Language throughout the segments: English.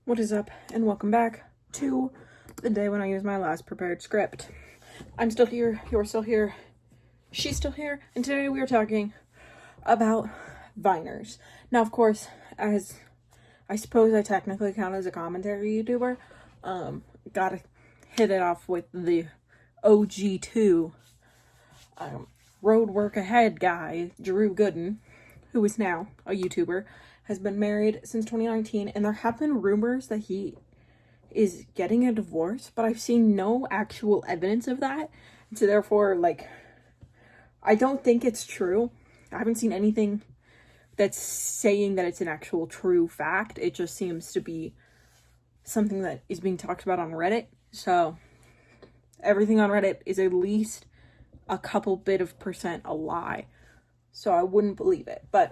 What is up, and welcome back to the day when I use my last prepared script. I'm still here, you're still here, she's still here, and today we are talking about Viners. Now, of course, as I suppose I technically count as a commentary YouTuber, gotta hit it off with the OG2 road work ahead guy, Drew Gooden, who is now a YouTuber, has been married since 2019, and there have been rumors that he is getting a divorce, but I've seen no actual evidence of that. And so therefore, I don't think it's true. I haven't seen anything that's saying that it's an actual true fact. It just seems to be something that is being talked about on Reddit. So everything on Reddit is at least a couple bit of percent a lie. So I wouldn't believe it, but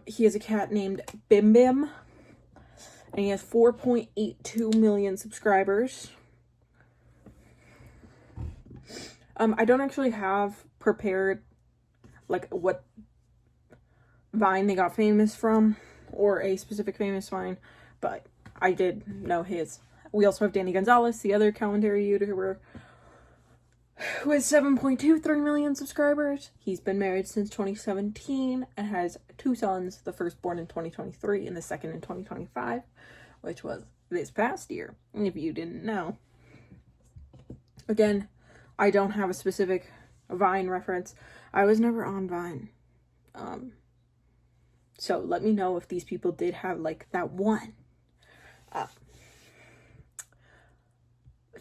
he has a cat named Bim Bim, and he has 4.82 million subscribers. I don't actually have prepared, what Vine they got famous from, or a specific famous Vine, but I did know his. We also have Danny Gonzalez, the other commentary YouTuber, who has 7.23 million subscribers. He's been married since 2017 and has two sons, the first born in 2023 and the second in 2025, which was this past year, if you didn't know. Again, I don't have a specific Vine reference. I was never on Vine. So let me know if these people did have, that one.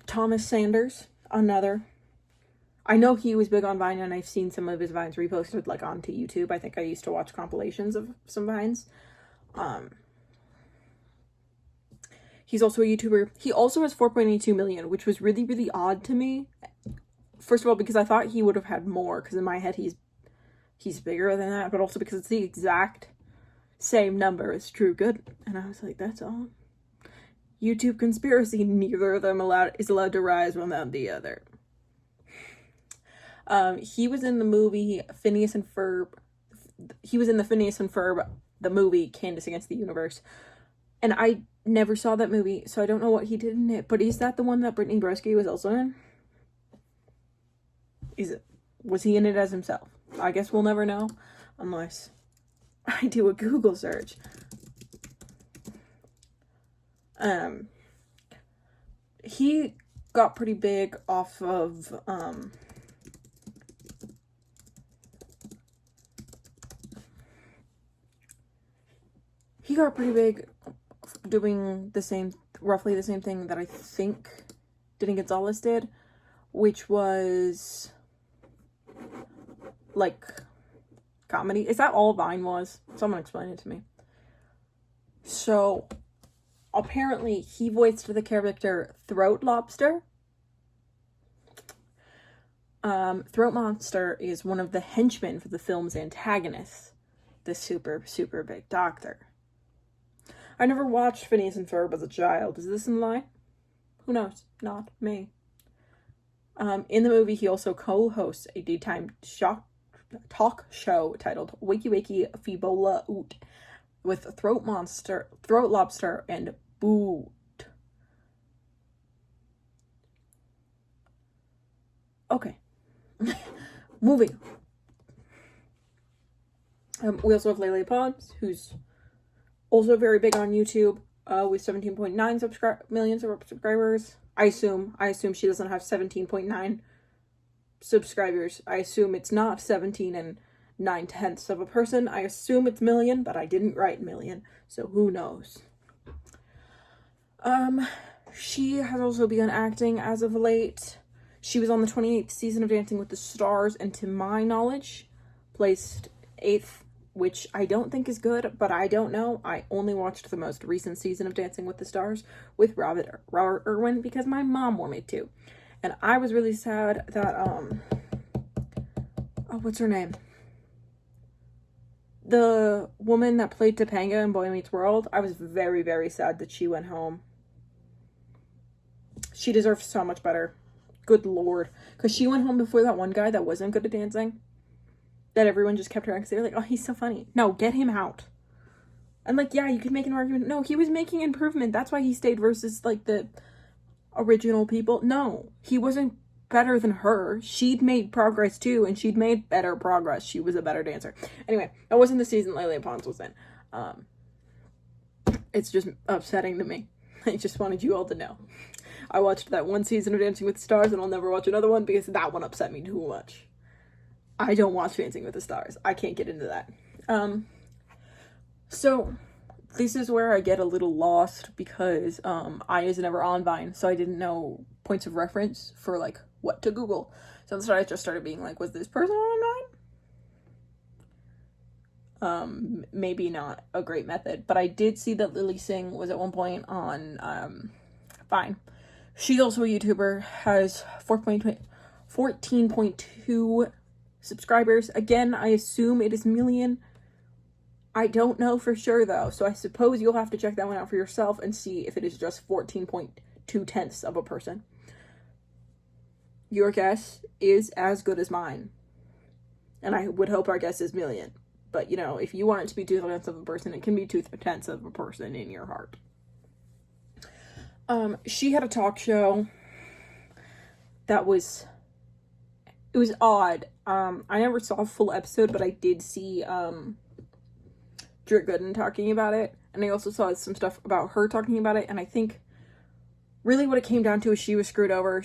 Thomas Sanders, another. I know he was big on Vine, and I've seen some of his Vines reposted, onto YouTube. I think I used to watch compilations of some Vines. He's also a YouTuber. He also has 4.82 million, which was really, really odd to me. First of all, because I thought he would have had more, because in my head he's bigger than that, but also because it's the exact same number as Drew Gooden. And I was like, that's all. YouTube conspiracy, neither of them is allowed to rise without the other. He was in the movie Phineas and Ferb. He was in the Phineas and Ferb, the movie Candace Against the Universe. And I never saw that movie, so I don't know what he did in it. But is that the one that Brittany Bresky was also in? Was he in it as himself? I guess we'll never know unless I do a Google search. He got pretty big off of, he got pretty big doing roughly the same thing that I think Danny Gonzalez did, which was, comedy. Is that all Vine was? Someone explain it to me. So, apparently, he voiced the character Throat Lobster. Throat Monster is one of the henchmen for the film's antagonist, the super, super big doctor. I never watched Phineas and Ferb as a child. Is this in line? Who knows? Not me. In the movie, he also co-hosts a daytime talk show titled Wakey Wakey Feebola Oot with Throat Lobster, and Boot. Okay. Moving. We also have Lele Pons, who's also very big on YouTube, with 17.9 million subscribers. I assume she doesn't have 17.9 subscribers. I assume it's not 17 and 9/10 of a person. I assume it's million, but I didn't write million, so who knows. She has also begun acting as of late. She was on the 28th season of Dancing with the Stars, and to my knowledge, placed 8th, which I don't think is good, but I don't know. I only watched the most recent season of Dancing with the Stars with Robert Irwin because my mom wanted to. And I was really sad that, what's her name? The woman that played Topanga in Boy Meets World, I was very, very sad that she went home. She deserves so much better. Good lord. Because she went home before that one guy that wasn't good at dancing. That everyone just kept her because they were like, oh, he's so funny. No, get him out. And, like, yeah, you could make an argument. No, he was making improvement. That's why he stayed versus, like, the original people. No, he wasn't better than her. She'd made progress, too, and she'd made better progress. She was a better dancer. Anyway, that wasn't the season Leila Pons was in. It's just upsetting to me. I just wanted you all to know. I watched that one season of Dancing with the Stars, and I'll never watch another one because that one upset me too much. I don't watch Dancing with the Stars. I can't get into that. So this is where I get a little lost because I was never on Vine, so I didn't know points of reference for, like, what to Google. So instead I just started being like, was this person on Vine? Maybe not a great method, but I did see that Lilly Singh was at one point on Vine. She's also a YouTuber, has 14.2 subscribers. Again, I assume it is million. I don't know for sure, though, so I suppose you'll have to check that one out for yourself and see if it is just 14.2 tenths of a person. Your guess is as good as mine. And I would hope our guess is million. But, you know, if you want it to be 2 tenths of a person, it can be 2 tenths of a person in your heart. She had a talk show that was... It was odd. I never saw a full episode, but I did see, Drew Gooden talking about it, and I also saw some stuff about her talking about it, and I think really what it came down to is she was screwed over.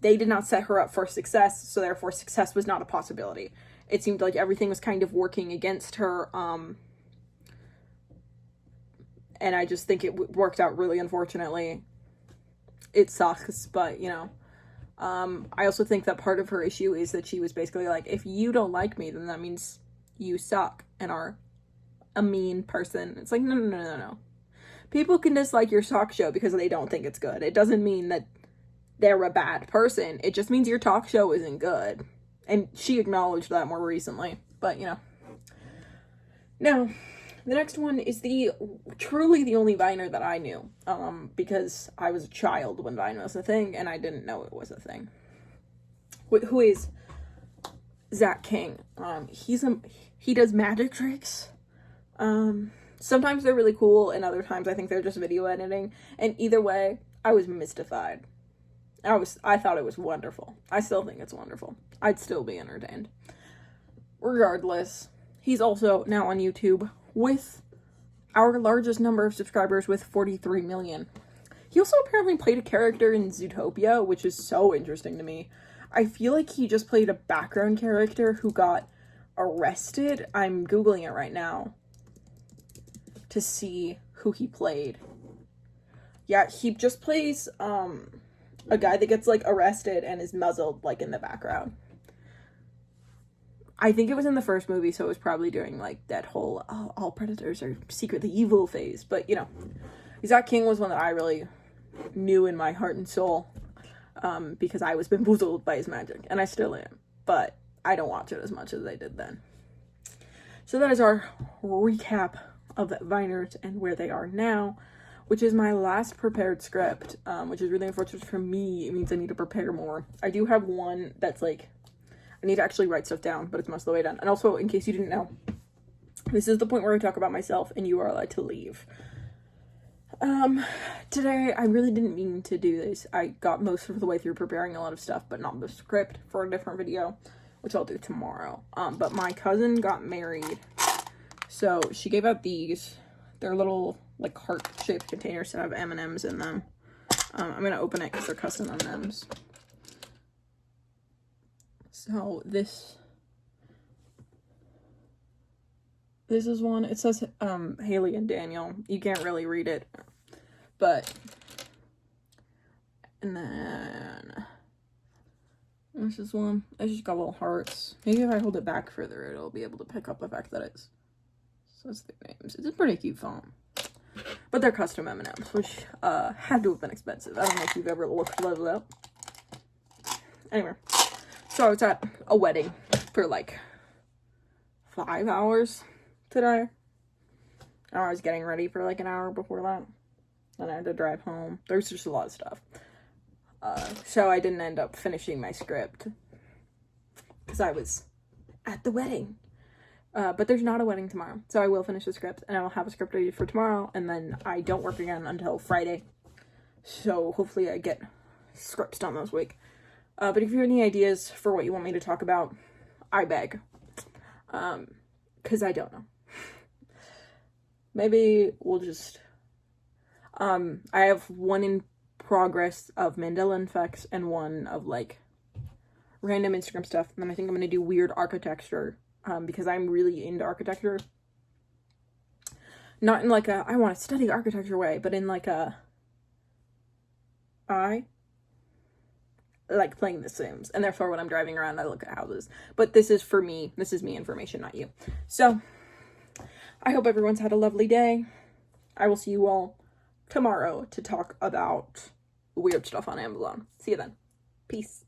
They did not set her up for success, so therefore success was not a possibility. It seemed like everything was kind of working against her, and I just think it worked out really unfortunately. It sucks, but, you know. I also think that part of her issue is that she was basically like, if you don't like me, then that means you suck and are a mean person. It's like, no. People can dislike your talk show because they don't think it's good. It doesn't mean that they're a bad person. It just means your talk show isn't good. And she acknowledged that more recently. But, you know. Now, the next one is truly the only Viner that I knew. Because I was a child when Vine was a thing, and I didn't know it was a thing. Who is Zach King. He does magic tricks. Sometimes they're really cool, and other times I think they're just video editing. And either way, I was mystified. I thought it was wonderful. I still think it's wonderful. I'd still be entertained. Regardless, he's also now on YouTube with our largest number of subscribers with 43 million. He also apparently played a character in Zootopia, which is so interesting to me. I feel like he just played a background character who got arrested. I'm Googling it right now to see who he played. Yeah, he just plays a guy that gets, like, arrested and is muzzled, like, in the background. I think it was in the first movie, so it was probably during, like, that whole all predators are secretly evil phase. But, you know, Zach King was one that I really knew in my heart and soul, because I was bamboozled by his magic, and I still am. But I don't watch it as much as I did then. So that is our recap of Viners and where they are now, which is my last prepared script, which is really unfortunate for me. It means I need to prepare more. I do have one that's, like, I need to actually write stuff down, but it's most of the way done. And also, in case you didn't know, this is the point where I talk about myself and you are allowed to leave. Today, I really didn't mean to do this. I got most of the way through preparing a lot of stuff, but not the script for a different video, which I'll do tomorrow. But my cousin got married, so she gave out these. They're little, like, heart-shaped containers that have M&Ms in them. I'm gonna open it because they're custom M&Ms. So this is one. It says Haley and Daniel. You can't really read it, but and then this is one. It's just got little hearts. Maybe if I hold it back further, it'll be able to pick up the fact that it says their names. It's a pretty cute font, but they're custom M&Ms, which had to have been expensive. I don't know if you've ever looked those up. Anyway. So I was at a wedding for, like, 5 hours today. I was getting ready for, like, an hour before that. And I had to drive home. There's just a lot of stuff. So I didn't end up finishing my script because I was at the wedding. But there's not a wedding tomorrow, so I will finish the script, and I will have a script ready for tomorrow, and then I don't work again until Friday. So hopefully I get scripts done this week. But if you have any ideas for what you want me to talk about, I beg. Because I don't know. Maybe we'll just... I have one in progress of Mandela effects and one of, like, random Instagram stuff. And then I think I'm going to do weird architecture, because I'm really into architecture. Not in, like, a, I want to study architecture way, but in, like, a... I like playing The Sims, and therefore when I'm driving around I look at houses. But this is for me. This is me information, not you. So I hope everyone's had a lovely day. I will see you all tomorrow to talk about weird stuff on Amazon. See you then. Peace.